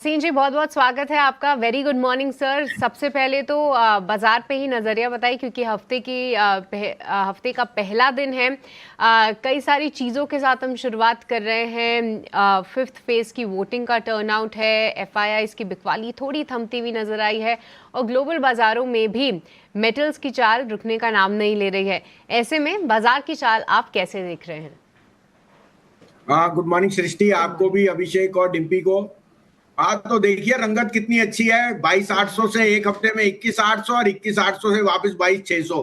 Scene जी, बहुत बहुत स्वागत है आपका। Very good morning sir. सबसे पहले तो बाजार पे ही नज़रिया बताइए, क्योंकि हफ्ते का पहला दिन है। कई सारी चीज़ों के साथ हम शुरुआत कर रहे हैं। फिफ्थ फेज की वोटिंग का टर्नआउट है। एफआईआईज़ की बिकवाली थोड़ी थमती हुई नजर आई है और ग्लोबल बाजारों में भी मेटल्स की चाल रुकने का नाम नहीं ले रही है। ऐसे में बाजार की चाल आप कैसे देख रहे हैं? हाँ, गुड मॉर्निंग सृष्टि, आपको भी, अभिषेक और डिम्पी को। आज तो देखिए रंगत कितनी अच्छी है। 22,800 से एक हफ्ते में 21,800 और 21,800 से वापस 22,600।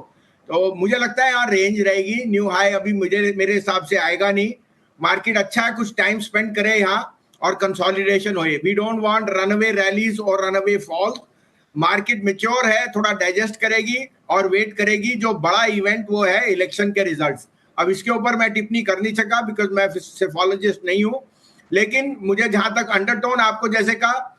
तो मुझे लगता है यहाँ रेंज रहेगी। न्यू हाई अभी मेरे हिसाब से आएगा नहीं। मार्केट अच्छा है, कुछ टाइम स्पेंड करे यहाँ और कंसोलिडेशन होए। We don't want runaway rallies और रनअवे फॉल्स। मार्केट मेच्योर है, थोड़ा डाइजेस्ट करेगी और वेट करेगी। जो बड़ा इवेंट वो है इलेक्शन के रिजल्ट्स। अब इसके ऊपर मैं टिप्पणी कर नहीं सका बिकॉज मैं सेफोलॉजिस्ट नहीं हूं, लेकिन मुझे जहां तक अंडरटोन आपको जैसे कहा,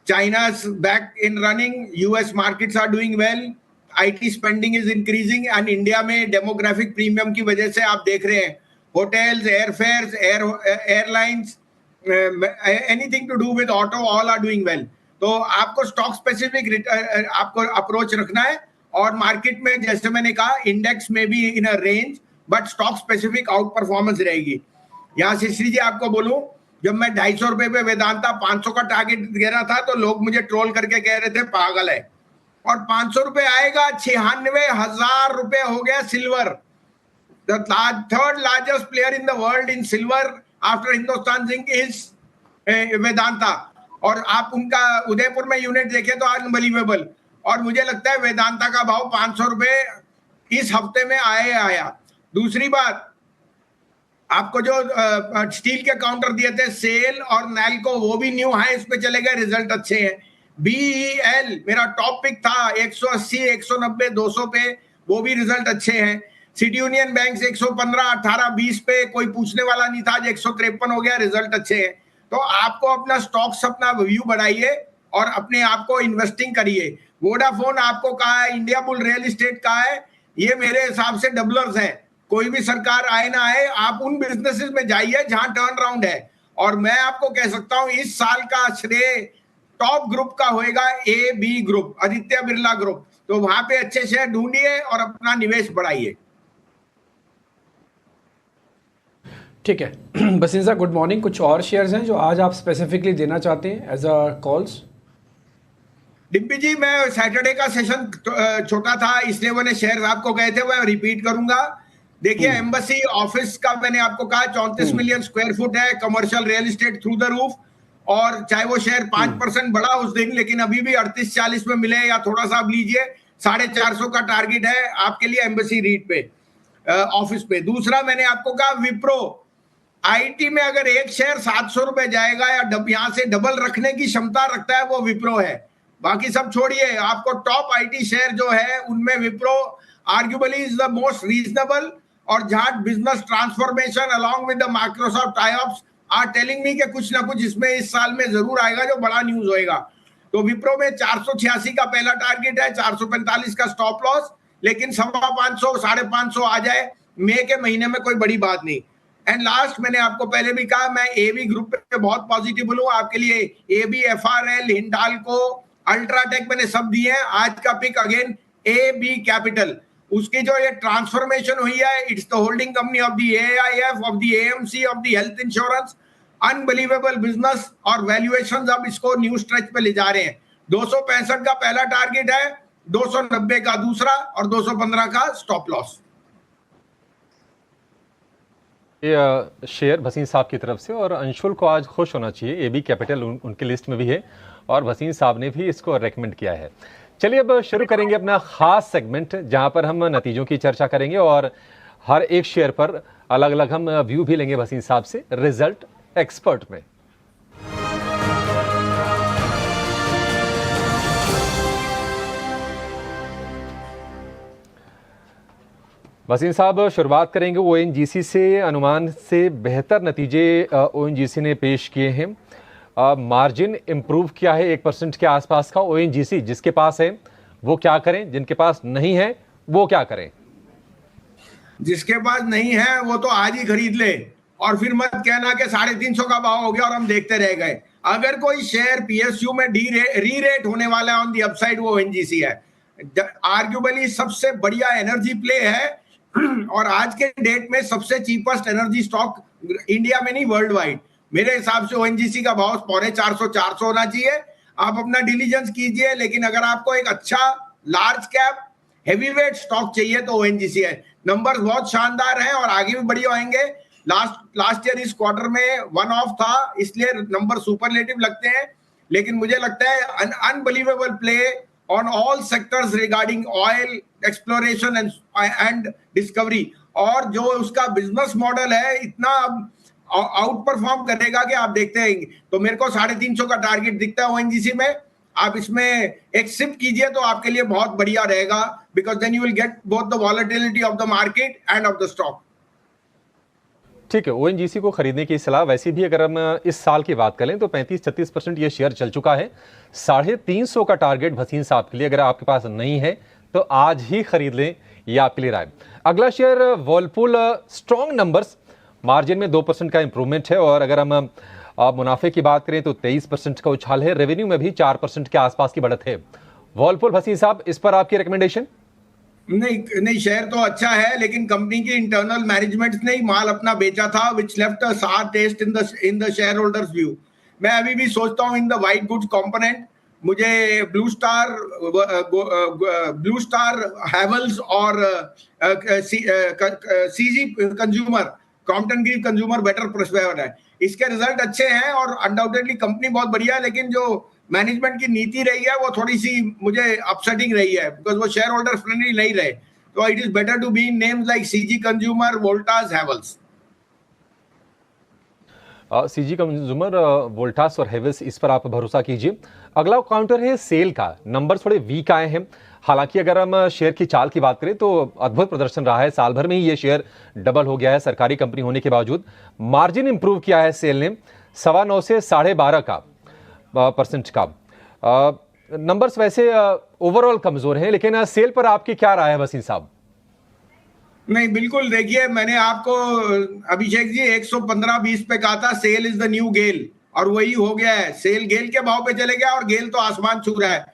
China back in running, US markets are doing well, IT spending is increasing and India में डेमोग्राफिक प्रीमियम की वजह से आप देख रहे हैं hotels, airfares, airlines, anything to do with auto, all are doing well. तो आपको स्टॉक स्पेसिफिक आपको अप्रोच रखना है। और मार्केट में जैसे मैंने कहा, इंडेक्स में भी in a range, but stock specific outperformance रहेगी। यहाँ से श्री जी आपको बोलूं, जब मैं 250 रुपए पे वेदांता 500 का टारगेट दे रहा था तो लोग मुझे ट्रोल करके कह रहे थे पागल है। और 500 रुपए आएगा, 96,000 रुपए हो गया silver. The third largest player in the world in silver after Hindustan zinc is Vedanta. और आप उनका उदयपुर में यूनिट देखें तो अनबिलीवेबल। और मुझे लगता है वेदांता का भाव 500 रुपए इस हफ्ते में आया। दूसरी बात, आपको जो स्टील के काउंटर दिए थे सेल और नैल्को, वो भी न्यू हाई पे चले गए, रिजल्ट अच्छे हैं। बीईएल मेरा टॉप पिक था 180, 190, 200 पे, वो भी रिजल्ट अच्छे हैं। सिटी यूनियन बैंक 115, 18, 20 पे कोई पूछने वाला नहीं था, आज 153 हो गया, रिजल्ट अच्छे हैं। तो आपको अपना स्टॉक्स, अपना व्यू बढ़ाइए और अपने आप को इन्वेस्टिंग करिए। वोडाफोन आपको कहा है, इंडिया बुल रियल एस्टेट कहा है, ये मेरे हिसाब से डबलर्स हैं। कोई भी सरकार आए ना आए, आप उन बिजनेसेस में जाइए जहां टर्न अराउंड है। और मैं आपको कह सकता हूं इस साल का श्रेय टॉप ग्रुप का होएगा, A B group, Aditya Birla group. तो वहां पे अच्छे शेयर ढूंढिए और अपना निवेश बढ़ाइए। ठीक है बसिन साहब, गुड मॉर्निंग। कुछ और शेयर्स हैं जो आज आप स्पेसिफिकली देना चाहते हैं एज अ कॉल्स? डिम्पी जी, मैं सैटरडे का सेशन छोटा था, इसलिए मैंने शेयर आपको गए थे, मैं रिपीट करूंगा। देखिए, एम्बेसी ऑफिस का मैंने आपको कहा 34 मिलियन स्क्वायर फुट है, commercial real estate through the roof. और चाहे वो शेयर 5% बढ़ा उस दिन, लेकिन अभी भी 38-40 में मिले या थोड़ा सा आप लीजिए। 450 का टारगेट है आपके लिए एम्बेसी रीट पे, ऑफिस पे। दूसरा मैंने आपको कहा विप्रो, आईटी में अगर एक शेयर 700 रुपए जाएगा या यहां से डबल रखने की क्षमता रखता है, वो विप्रो है। बाकी सब छोड़िए, आपको टॉप आईटी शेयर जो है उनमें Wipro arguably is the most reasonable. और जहां business transformation along with the Microsoft tie-ups are telling me कि कुछ ना कुछ इसमें इस साल में जरूर आएगा जो बड़ा न्यूज होएगा। तो विप्रो में 486 का पहला टारगेट है, 445 का स्टॉप लॉस, लेकिन 550, 550 आ जाए मई के महीने में कोई बड़ी बात नहीं। एंड लास्ट, मैंने आपको पहले भी कहा, मैं एबी ग्रुप पे बहुत पॉजिटिव हूं आपके लिए। एबी, एफआरएल, हिंडाल्को, अल्ट्राटेक मैंने सब दिए हैं। आज का पिक अगेन एबी कैपिटल, उसकी जो ये ट्रांसफॉर्मेशन हुई है, it's the holding company of the AIF, of the AMC, of the health insurance. Unbelievable business और वैल्यूएशन अब इसको न्यू स्ट्रेच पे ले जा रहे हैं। 265 का पहला टारगेट है, 290 का दूसरा और 215 का स्टॉप लॉस। ये शेयर भसीन साहब की तरफ से, और अंशुल को आज खुश होना चाहिए, एबी कैपिटल उनके लिस्ट में भी है और भसीन साहब ने भी इसको रेकमेंड किया है। चलिए अब शुरू करेंगे अपना खास सेगमेंट, जहां पर हम नतीजों की चर्चा करेंगे और हर एक शेयर पर अलग अलग हम व्यू भी लेंगे भसीन साहब से, रिजल्ट एक्सपर्ट में। वसीम साहब, शुरुआत करेंगे ओएनजीसी से। अनुमान से बेहतर नतीजे ओएनजीसी ने पेश किए हैं। मार्जिन इंप्रूव किया है 1% के आसपास का। ओएनजीसी जिसके पास है वो क्या करें, जिनके पास नहीं है वो क्या करें? जिसके पास नहीं है वो तो आज ही खरीद ले और फिर मत कहना कि 350 का भाव हो गया और हम देखते रह गए। अगर कोई शेयर पीएसयू में री रेट होने वाला है ऑन दी अपसाइड, वो ओएनजीसी है। आर्ग्यूबली सबसे बढ़िया एनर्जी प्ले है और आज के डेट में सबसे चीपेस्ट एनर्जी स्टॉक इंडिया में नहीं, वर्ल्ड वाइड। मेरे हिसाब से ओएनजीसी का भाव 450 होना चाहिए। आप अपना डिलीजेंस कीजिए, लेकिन अगर आपको एक अच्छा लार्ज कैप हेवीवेट स्टॉक चाहिए तो ओएनजीसी है। नंबर्स बहुत शानदार हैं और आगे भी बढ़िया आएंगे। लास्ट ईयर इस क्वार्टर में वन ऑफ था, इसलिए नंबर सुपरलेटिव लगते हैं, लेकिन मुझे लगता है unbelievable play on all sectors regarding oil exploration and discovery. और जो उसका बिजनेस मॉडल है इतना आउट परफॉर्म करेगा कि आप देखते हैं। तो मेरे को 350 का टारगेट दिखता है ओएनजीसी में। आप इसमें एक सिप कीजिए तो आपके लिए बहुत बढ़िया रहेगा, because then you will get both the volatility of the market and of the stock. ठीक है, ओएनजीसी को खरीदने की सलाह। वैसे भी अगर हम इस साल की बात करें तो 35-36% ये शेयर चल चुका है। 350 का टारगेट भसीन साहब के लिए अगर आपके पास नहीं है तो आज ही खरीद लें, ये आपके लिए राय। अगला share Whirlpool, strong numbers, margin में 2% का इंप्रूवमेंट है और अगर हम मुनाफे की बात करें तो 23% का उछाल है, रेवेन्यू में भी 4% के आसपास की बढ़त है। वर्लपूल भसीन साहब, इस पर आपकी रिकमेंडेशन? नहीं, शेयर तो अच्छा है, लेकिन कंपनी की इंटरनल मैनेजमेंट ने ही माल अपना बेचा था, which left a sour taste in the share holders view. मैं अभी भी सोचता हूं in the white goods component, मुझे ब्लू स्टार हैवेल्स और CG consumer, Crompton Greaves consumer better prefer है। इसके रिजल्ट अच्छे हैं और अनडाउटेडली कंपनी बहुत बढ़िया है, लेकिन जो मैनेजमेंट की नीति रही है वो थोड़ी सी मुझे अपसेटिंग रही है, बिकॉज वो शेयर होल्डर फ्रेंडली नहीं रहे। तो it is better to be in names like CG consumer, Voltas, Havells. CG consumer, Voltas और हेवेल्स, इस पर आप भरोसा कीजिए। अगला काउंटर है सेल का। नंबर थोड़े वीक आए हैं, हालांकि अगर हम शेयर की चाल की बात करें तो अद्भुत प्रदर्शन रहा है। साल भर में ही ये शेयर डबल हो गया है सरकारी कंपनी होने के बावजूद। मार्जिन इंप्रूव किया है सेल ने 9.25 से 12.5 का परसेंट का। नंबर्स वैसे ओवरऑल कमजोर हैं, लेकिन सेल पर आपकी क्या राय है वसीम साहब? नहीं, बिल्कुल, देखिए मैंने आपको अभिषेक जी 115-20 पे कहा था सेल इज द न्यू गेल, और वही हो गया है। सेल गेल के भाव पे चले गया और गेल तो आसमान छू रहा है।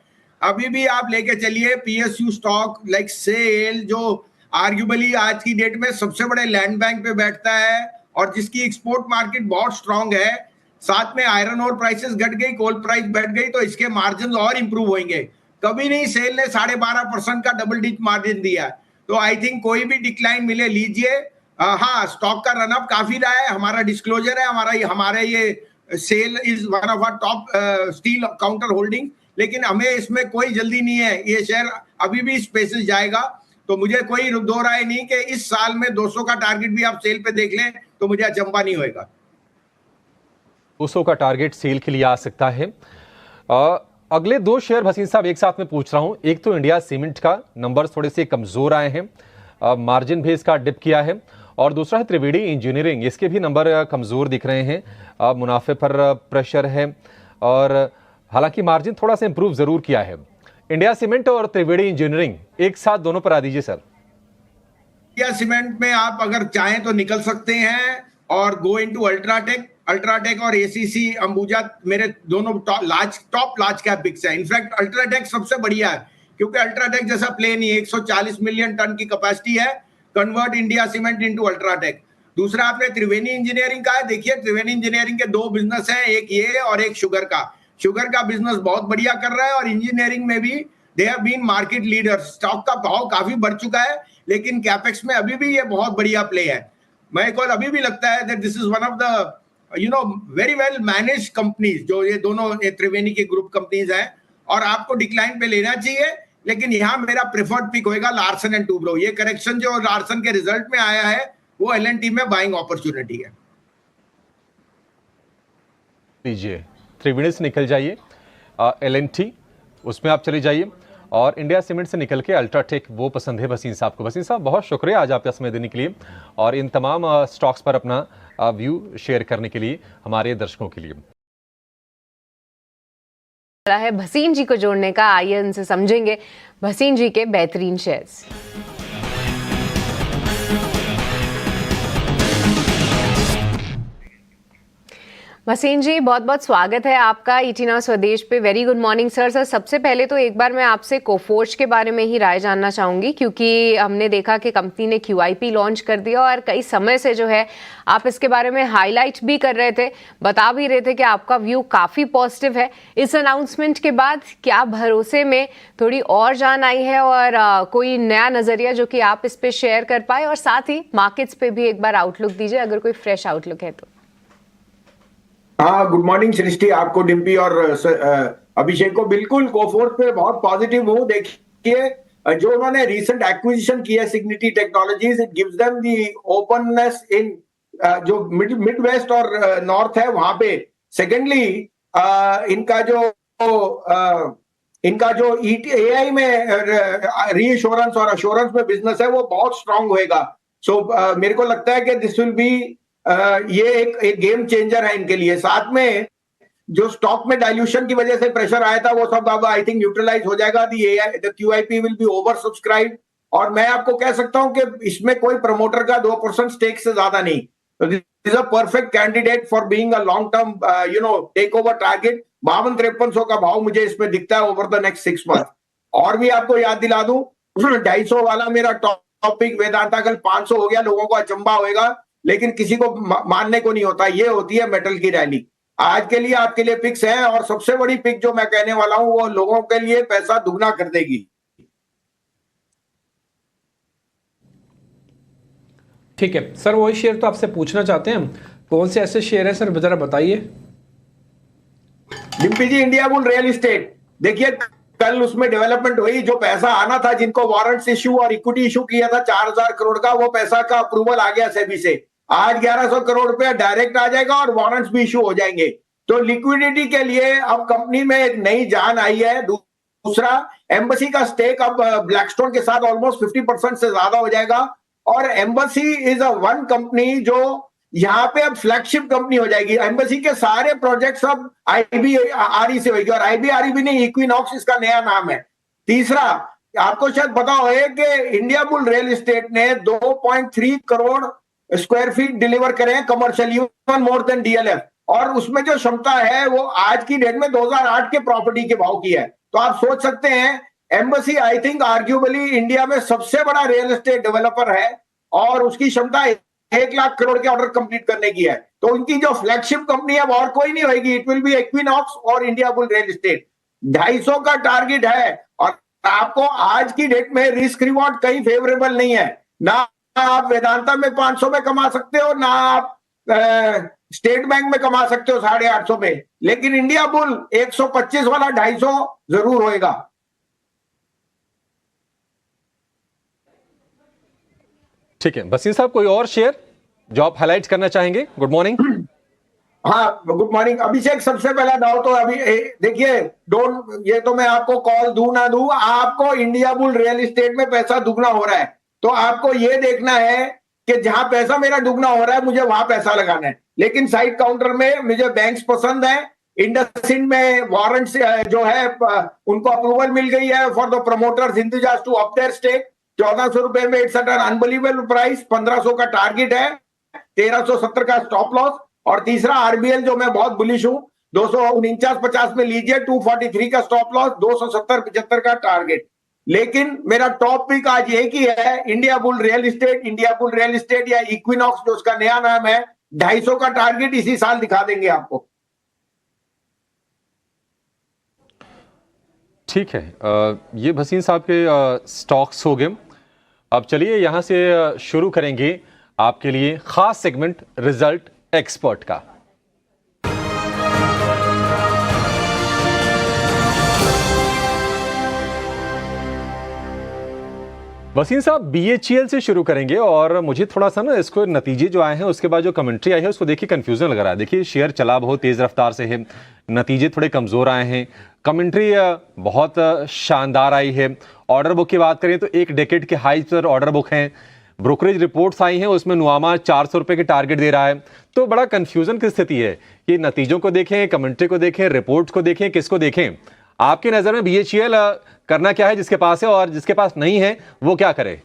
अभी भी आप लेके चलिए पीएसयू स्टॉक लाइक सेल, जो आर्ग्यूबली आज की डेट में सबसे बड़े लैंड बैंक पे बैठता है और जिसकी एक्सपोर्ट मार्केट बहुत स्ट्रांग है। साथ में आयरन ओर प्राइसेस घट गई, कोल प्राइस बैठ गई, तो इसके मार्जिन और इंप्रूव होंगे। कभी नहीं सेल ने 12.5% का डबल डिजिट मार्जिन दिया। तो आई थिंक कोई भी डिक्लाइन मिले लीजिए। हाँ, स्टॉक का रनअप काफी रहा है, हमारा डिस्क्लोजर है, हमारा ये SAIL is one of our top steel counter holding, लेकिन हमें इसमें कोई जल्दी नहीं है। ये शेयर अभी भी स्पेसेस जाएगा, तो मुझे कोई दो राय नहीं कि इस साल में 200 का टारगेट भी आप सेल पे देख लें तो मुझे अचंभा नहीं होएगा। 200 का टारगेट सेल के लिए आ सकता है। अगले दो शेयर भसीन साहब एक साथ में पूछ रहा हूं। एक तो इंडिया सीमेंट का, नंबर्स थोड़े से कमजोर आए हैं, मार्जिन भी इसका डिप किया है, और दूसरा है त्रिवेणी इंजीनियरिंग, इसके भी नंबर कमजोर दिख रहे हैं, मुनाफे पर प्रेशर है और हालांकि मार्जिन थोड़ा सा इंप्रूव जरूर किया है। इंडिया सीमेंट और त्रिवेणी इंजीनियरिंग एक साथ दोनों पर आ दीजिए सर। इंडिया सीमेंट में आप अगर चाहें तो निकल सकते हैं और गो इनटू अल्ट्राटेक और एसीसी अंबुजा, मेरे दोनों टॉप लार्ज कैप बिक्स है। इनफैक्ट अल्ट्राटेक सबसे बढ़िया है, क्योंकि अल्ट्राटेक जैसा प्ले नहीं है। 140 मिलियन टन की कैपेसिटी है। Convert India cement into UltraTech. दूसरा आपने त्रिवेणी इंजीनियरिंग का है। देखिए त्रिवेणी इंजीनियरिंग के दो बिजनेस हैं, एक ये और एक शुगर का। शुगर का बिजनेस बहुत बढ़िया कर रहा है और इंजीनियरिंग में भी they have been market leader. Stock का भाव काफी बढ़ चुका है, लेकिन कैपेक्स में अभी भी ये बहुत बढ़िया प्ले है। मेरे को अभी भी लगता है that this is one of the very well manage companies, जो ये दोनों त्रिवेणी के ग्रुप कंपनीज हैं, और आपको डिक्लाइन पे लेना चाहिए। लेकिन यहाँ मेरा प्रेफर्ड पिक होएगा लार्सन एंड टूब्रो। ये करेक्शन जो लार्सन के रिजल्ट में आया है वो एल&टी में बाइंग अपॉर्चुनिटी है। लीजिए, त्रिवेणी से निकल जाइए, एल&टी उसमें आप चले जाइए, और इंडिया सीमेंट से निकल के अल्ट्राटेक वो पसंद है भसीन साहब को। भसीन साहब बहुत शुक्रिया आज आपका समय देने के लिए और इन तमाम स्टॉक्स पर अपना व्यू शेयर करने के लिए हमारे दर्शकों के लिए। है भसीन जी को जोड़ने का, आइए उनसे समझेंगे भसीन जी के बेहतरीन शेयर्स। भसीन जी, बहुत बहुत स्वागत है आपका ईटी नाउ स्वदेश पे। Very good morning sir. सबसे पहले तो एक बार मैं आपसे कोफोर्ज के बारे में ही राय जानना चाहूंगी, क्योंकि हमने देखा कि कंपनी ने QIP लॉन्च कर दिया और कई समय से जो है आप इसके बारे में हाईलाइट भी कर रहे थे, बता भी रहे थे कि आपका व्यू काफ़ी पॉजिटिव है। इस अनाउंसमेंट के बाद क्या भरोसे में थोड़ी और जान आई है और कोई नया नज़रिया जो कि आप इस पर शेयर कर पाए, और साथ ही मार्केट्स पे भी एक बार आउटलुक दीजिए अगर कोई फ्रेश आउटलुक है तो। हाँ, गुड मॉर्निंग सृष्टि, आपको, डिम्पी और अभिषेक को। बिल्कुल कोफोर्ज पे बहुत पॉजिटिव हूँ। देखिए, जो उन्होंने रिसेंट एक्विजिशन किया Cigniti Technologies, it gives them the openness in जो मिड वेस्ट और नॉर्थ है वहां पे। सेकेंडली, इनका जो AI में रीअश्योरेंस और अश्योरेंस में बिजनेस है वो बहुत स्ट्रांग होएगा। सो मेरे को लगता है कि दिस विल बी ये एक गेम चेंजर है इनके लिए। साथ में जो स्टॉक में डाइल्यूशन की वजह से प्रेशर आया था वो सब अब आई थिंक न्यूट्रलाइज हो जाएगा। The QIP will be over subscribe, और मैं आपको कह सकता हूं कि इसमें कोई प्रमोटर का 2% स्टेक से ज्यादा नहीं। This is a perfect candidate for being a long term take over target. 52-5300 का भाव मुझे इसमें दिखता है ओवर द नेक्स्ट 6 मंथ। और भी आपको याद दिला दूं, 250 वाला मेरा टॉपिक वेदांता कल 500 हो गया। लोगों को अचंबा होएगा, लेकिन किसी को मानने को नहीं होता। ये होती है मेटल की रैली। आज के लिए आपके लिए पिक्स है, और सबसे बड़ी पिक जो मैं कहने वाला हूं वो लोगों के लिए पैसा दुगना कर देगी। ठीक है सर, वही शेयर तो आपसे पूछना चाहते हैं, कौन से ऐसे शेयर है सर, जरा बताइए। डिम्पी जी, इंडिया बुल रियल एस्टेट, देखिए कल उसमें डेवलपमेंट हुई। जो पैसा आना था, जिनको वारंट्स इशू और इक्विटी इशू किया था 4000 करोड़ का, वो पैसा का अप्रूवल आ गया सेबी से। आज 1100 करोड़ रुपया डायरेक्ट आ जाएगा और वारंट्स भी इशू हो जाएंगे। तो लिक्विडिटी के लिए अब कंपनी में एक नई जान आई है। दूसरा, एम्बेसी का स्टेक अब ब्लैकस्टोन के साथ ऑलमोस्ट 50% से ज्यादा हो जाएगा। और embassy is a one company जो यहाँ पे अब फ्लैगशिप कंपनी हो जाएगी। एम्बेसी के सारे प्रोजेक्ट्स अब IBRE से होगी, और IBRE भी नहीं, इक्विनॉक्स इसका नया नाम है। तीसरा, आपको शायद पता हो कि इंडिया बुल रियल एस्टेट ने 2.3 करोड़ स्क्वायर फीट डिलीवर करे हैं commercial, even more than DLF। और उसमें जो क्षमता है वो आज की डेट में 2008 के प्रॉपर्टी के भाव की है। तो आप सोच सकते हैं, embassy I think arguably India में सबसे बड़ा रियल एस्टेट डेवलपर है, और उसकी क्षमता 1 लाख करोड़ के ऑर्डर कंप्लीट करने की है। तो उनकी जो फ्लैगशिप कंपनी है वो और कोई नहीं होगी, इट विल बी इक्विनॉक्स और इंडिया बुल रियल एस्टेट। 250 का टारगेट है, और आपको आज की डेट में रिस्क रिवॉर्ड कहीं फेवरेबल नहीं है। ना आप वेदांता में 500 में कमा सकते हो, ना आप स्टेट बैंक में कमा सकते हो 850 में, लेकिन इंडिया बुल 125 वाला 250 जरूर होएगा। ठीक है भसीन साहब, कोई और शेयर जो आप हाईलाइट करना चाहेंगे? Good morning. हाँ, गुड मॉर्निंग अभिषेक। सबसे पहला दाव तो अभी देखिए, ये तो मैं आपको कॉल दूं ना दूं, आपको इंडिया बुल रियल एस्टेट में पैसा दुगना हो रहा है, तो आपको ये देखना है कि जहां पैसा मेरा दुगना हो रहा है मुझे वहां पैसा लगाना है। लेकिन साइड काउंटर में मुझे बैंक्स पसंद है। इंडसइंड में वारंट्स जो है उनको अप्रूवल मिल गई है for the promoters Hindujas to up their stake. 1400 रुपए में it's at an unbelievable price. 1500 का टारगेट है, 1370 का स्टॉप लॉस। और तीसरा RBL जो मैं बहुत बुलिश हूं, 249.50 में लीजिए, 243 का स्टॉप लॉस, 270-75 का टारगेट। लेकिन मेरा टॉप पिक आज एक ही है, India bull real estate. India bull real estate या इक्विनॉक्स जो उसका नया नाम है, 250 का टारगेट इसी साल दिखा देंगे आपको। ठीक है, ये भसीन साहब के स्टॉक्स हो गए। अब चलिए यहां से शुरू करेंगे आपके लिए खास सेगमेंट रिजल्ट एक्सपर्ट का। वसीम साहब, BHEL से शुरू करेंगे, और मुझे थोड़ा सा ना इसको नतीजे जो आए हैं उसके बाद जो कमेंट्री आई है उसको देखिए कंफ्यूजन लग रहा है। देखिए शेयर चला बहुत तेज रफ्तार से है, नतीजे थोड़े कमजोर आए हैं, कमेंट्री बहुत शानदार आई है। ऑर्डर बुक की बात करें तो एक डेकेड के हाई पर ऑर्डर बुक हैं। ब्रोकरेज रिपोर्ट्स आई हैं, उसमें नुआमा 400 रुपए के टारगेट दे रहा है। तो बड़ा कंफ्यूजन की स्थिति है कि नतीजों को देखें, कमेंट्री को देखें, रिपोर्ट्स को देखें, किसको देखें? आपकी नजर में BHEL करना क्या है जिसके पास है, और जिसके पास नहीं है वो क्या करे?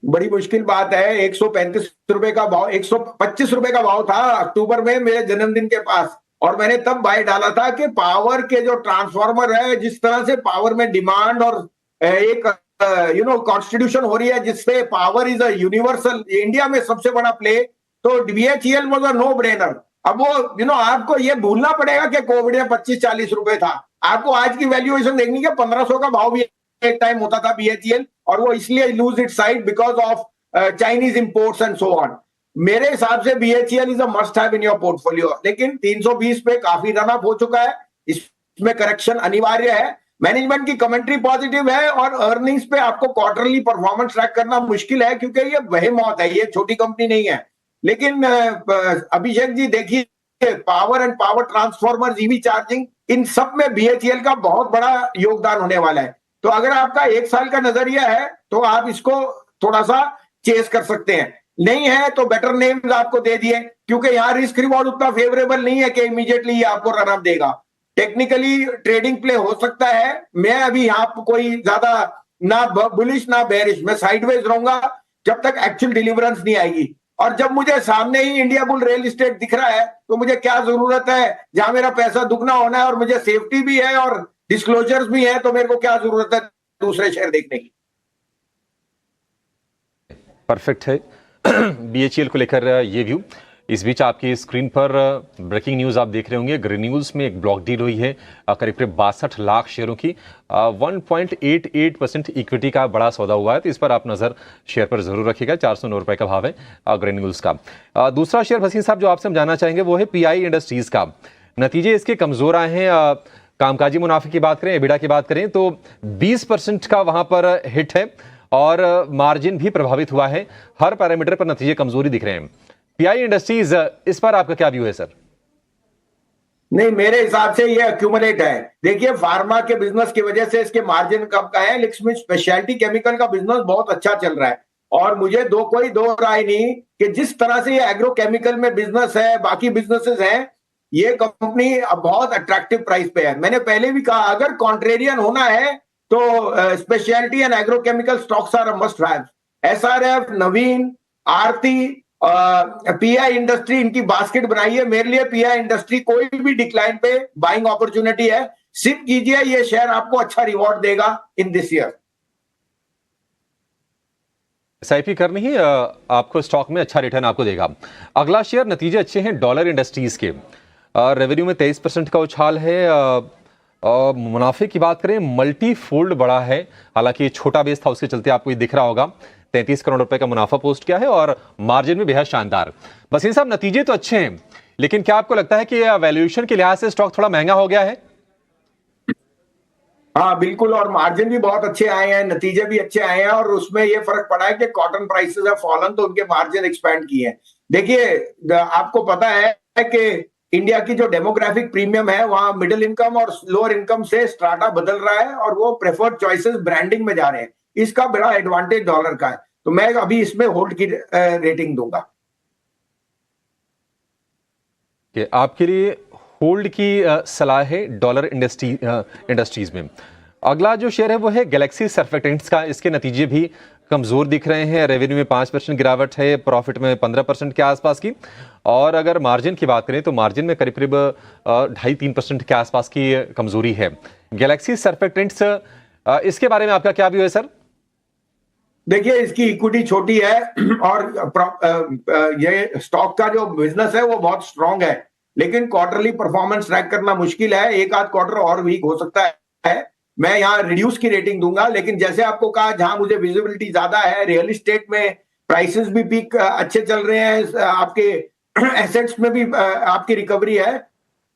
बड़ी मुश्किल बात है। 135 रुपए का भाव, 125 रुपए का भाव था अक्टूबर में मेरे जन्मदिन के पास, और मैंने तब बाय डाला था कि पावर के जो ट्रांसफार्मर है, जिस तरह से पावर में डिमांड और एक कॉन्स्टिट्यूशन हो रही है जिससे power is a universal, India में सबसे बड़ा प्ले, तो BHEL was a no brainer. अब वो आपको ये भूलना पड़ेगा कि कोविड में 25-40 रुपए था। आपको आज की वैल्यूएशन देखनी है, 1500 का भाव भी एक टाइम होता था बीएचईएल, और वो इसलिए lose it side because of Chinese imports and so on. मेरे हिसाब से BHEL is a must have in your portfolio, लेकिन 320 पे काफी रन अप हो चुका है, इसमें करेक्शन अनिवार्य है। मैनेजमेंट की कमेंट्री पॉजिटिव है, और अर्निंग्स पे आपको क्वार्टरली परफॉर्मेंस ट्रैक करना मुश्किल है क्योंकि ये बेहेमौत है, ये छोटी कंपनी नहीं है। लेकिन अभिषेक जी देखिए, power and power transformer, EV charging, इन सब में बीएचईएल का बहुत बड़ा योगदान होने वाला है। तो अगर आपका 1 साल का नजरिया है तो आप इसको थोड़ा सा चेस कर सकते हैं, नहीं है तो बेटर नेम्स आपको दे दिए, क्योंकि यहाँ रिस्क रिवॉर्ड उतना फेवरेबल नहीं है कि इमीडिएटली ये आपको रन अप देगा। टेक्निकली ट्रेडिंग प्ले हो सकता है। मैं अभी यहाँ कोई ज्यादा ना बुलिश ना बेरिश, मैं साइडवेज रहूंगा जब तक एक्चुअल डिलीवरेंस नहीं आएगी। और जब मुझे सामने ही इंडिया बुल रियल एस्टेट दिख रहा है तो मुझे क्या जरूरत है, जहां मेरा पैसा दुगना होना है और मुझे सेफ्टी भी है और डिस्क्लोजर्स भी है, तो मेरे को क्या जरूरत है दूसरे शेयर देखने की। परफेक्ट है बीएचईएल को लेकर ये व्यू। इस बीच आपकी स्क्रीन पर ब्रेकिंग न्यूज़ आप देख रहे होंगे। ग्रेन्यूल्स में एक ब्लॉक डील हुई है करीब 62 लाख शेयरों की, 1.88% इक्विटी का बड़ा सौदा हुआ है, तो इस पर आप नज़र शेयर पर जरूर रखिएगा। 409 रुपए का भाव है ग्रेन्यूल्स का। दूसरा शेयर भसीन साहब जो आपसे हम जानना चाहेंगे वो है पीआई इंडस्ट्रीज़ का। नतीजे इसके कमज़ोर आए हैं। कामकाजी मुनाफे की बात करें, एबिडा की बात करें तो 20% का वहां पर हिट है और मार्जिन भी प्रभावित हुआ है। हर पैरामीटर पर नतीजे कमजोरी दिख रहे हैं। पीआई इंडस्ट्रीज, इस पर आपका क्या व्यू है सर? नहीं, मेरे हिसाब से ये एक्यूमुलेट है। देखिए, फार्मा के बिजनेस की वजह से इसके मार्जिन कम का है, लेकिन स्पेशलिटी केमिकल का बिजनेस बहुत अच्छा चल रहा है। और मुझे कोई दो राय नहीं कि जिस तरह से ये एग्रो केमिकल में बिजनेस है, बाकी बिजनेसेस हैं, ये कंपनी अब बहुत अट्रैक्टिव प्राइस पे है। मैंने पहले भी कहा, अगर कॉन्ट्रेरियन होना है तो speciality and agrochemical stocks are must have. SRF, Navin, Aarti, PI industry, इनकी बास्केट बनाइए। मेरे लिए पीआई इंडस्ट्री कोई भी डिक्लाइन पे बाइंग अपॉर्चुनिटी है, सिप कीजिए, ये शेयर आपको अच्छा रिवॉर्ड देगा इन दिस ईयर। एसआईपी करनी ही आपको स्टॉक में अच्छा रिटर्न आपको देगा। अगला शेयर, नतीजे अच्छे हैं डॉलर इंडस्ट्रीज के। रेवेन्यू में 23% का उछाल है। मुनाफे की बात करें, मल्टी फोल्ड बढ़ा है, हालांकि छोटा बेस था उसके चलते आपको ये दिख रहा होगा। 33 करोड़ रुपए का मुनाफा पोस्ट किया है और मार्जिन भी बेहद शानदार। वसीम साहब, नतीजे तो अच्छे हैं, लेकिन क्या आपको लगता है कि वैल्यूएशन के लिहाज से स्टॉक थोड़ा महंगा हो गया है? हाँ बिल्कुल, और मार्जिन भी बहुत अच्छे आए हैं, नतीजे भी अच्छे आए हैं, और उसमें ये फर्क पड़ा है कि कॉटन प्राइसेस है फॉलन, तो उनके मार्जिन एक्सपैंड किए हैं। देखिए, आपको पता है कि इंडिया की जो डेमोग्राफिक प्रीमियम है, वहां मिडिल इनकम और लोअर इनकम से स्ट्राटा बदल रहा है और वो प्रेफर्ड चॉइसेस ब्रांडिंग में जा रहे हैं। इसका बड़ा एडवांटेज डॉलर का है, तो मैं अभी इसमें होल्ड की रेटिंग दूंगा। आपके लिए होल्ड की सलाह है डॉलर इंडस्ट्रीज में। अगला जो शेयर है वो है गैलेक्सी सर्फेक्टेंट्स का। इसके नतीजे भी कमजोर दिख रहे हैं। रेवेन्यू में 5% गिरावट है, प्रॉफिट में 15% के आसपास की, और अगर मार्जिन की बात करें तो मार्जिन में करीब 2.5-3% के आसपास की कमजोरी है। गैलेक्सी सर्फेक्टेंट्स, इसके बारे में आपका क्या व्यू है सर? देखिए, इसकी इक्विटी छोटी है और ये स्टॉक का जो बिजनेस है वो बहुत स्ट्रांग है, लेकिन क्वार्टरली परफॉर्मेंस ट्रैक करना मुश्किल है। एक आध क्वार्टर और वीक हो सकता है। मैं यहाँ रिड्यूस की रेटिंग दूंगा, लेकिन जैसे आपको कहा, जहां मुझे विजिबिलिटी ज्यादा है, रियल एस्टेट में प्राइसेस भी पीक अच्छे चल रहे हैं, आपके एसेट्स में भी आपकी रिकवरी है,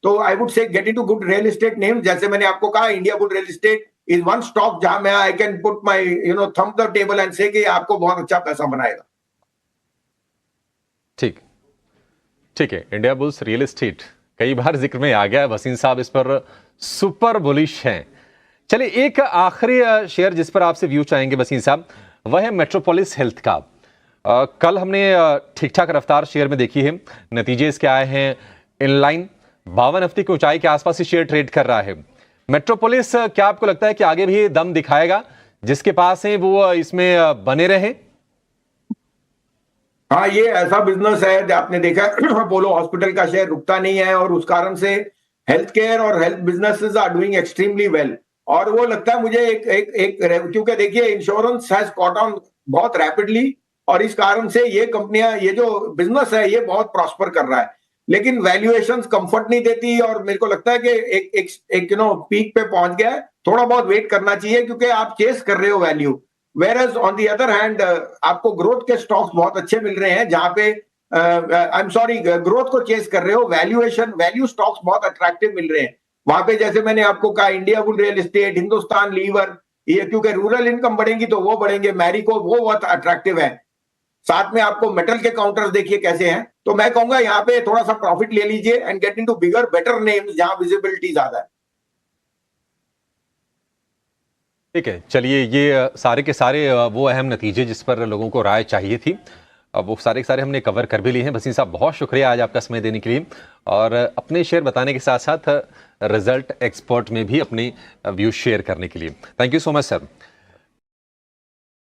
तो I would say get into good real estate name. जैसे मैंने आपको कहा, India bull real estate is one stock जहां मैं I can put my thumb the table and से कि आपको बहुत अच्छा पैसा बनाएगा। ठीक है। इंडिया बुल्स रियल एस्टेट कई बार जिक्र में आ गया है, वसीम साहब इस पर सुपर बुलिश हैं। चलिए, एक आखिरी शेयर जिस पर आपसे व्यू चाहेंगे वसीम साहब, वह है मेट्रोपोलिस हेल्थ का। कल हमने ठीक ठाक रफ्तार शेयर में देखी है, नतीजे इसके आए हैं इनलाइन। 52 हफ्ते की ऊंचाई के आसपास ही शेयर ट्रेड कर रहा है। मेट्रोपोलिस, क्या आपको लगता है कि आगे भी दम दिखाएगा? जिसके पास है वो इसमें बने रहे? हाँ, ये ऐसा बिजनेस है, आपने देखा अपोलो हॉस्पिटल का शेयर रुकता नहीं है और उस कारण से हेल्थ केयर और health businesses are doing extremely well. और वो लगता है मुझे एक क्योंकि देखिए इंश्योरेंस हैज कॉट ऑन बहुत रैपिडली और इस कारण से ये कंपनियां, ये जो बिजनेस है ये बहुत प्रॉस्पर कर रहा है, लेकिन वैल्यूएशंस कंफर्ट नहीं देती और मेरे को लगता है कि एक पीक पे पहुंच गया है, थोड़ा बहुत वेट करना चाहिए क्योंकि आप चेस कर रहे हो value. Where on the other hand आपको ग्रोथ के स्टॉक्स बहुत अच्छे मिल रहे हैं जहां पे आई एम सॉरी ग्रोथ को चेस कर रहे हो, वैल्यू स्टॉक्स बहुत अट्रैक्टिव मिल रहे हैं वहां पे। जैसे मैंने आपको कहा India bull real estate, Hindustan lever, ये क्योंकि रूरल इनकम बढ़ेंगी तो वो बढ़ेंगे, मैरिको वो बहुत अट्रैक्टिव है। साथ में आपको मेटल के काउंटर्स देखिए कैसे हैं। तो मैं कहूंगा यहाँ पे थोड़ा सा प्रॉफिट ले लीजिए and get into bigger better names जहां विजिबिलिटी ज्यादा है। ठीक है, चलिए ये सारे के सारे वो अहम नतीजे जिस पर लोगों को राय चाहिए थी, अब वो सारे के सारे हमने कवर कर भी लिए हैं। भसीन साहब बहुत शुक्रिया आज आपका समय देने के लिए और अपने शेयर बताने के साथ साथ रिजल्ट एक्सपर्ट में भी अपने व्यूज शेयर करने के लिए। Thank you so much sir.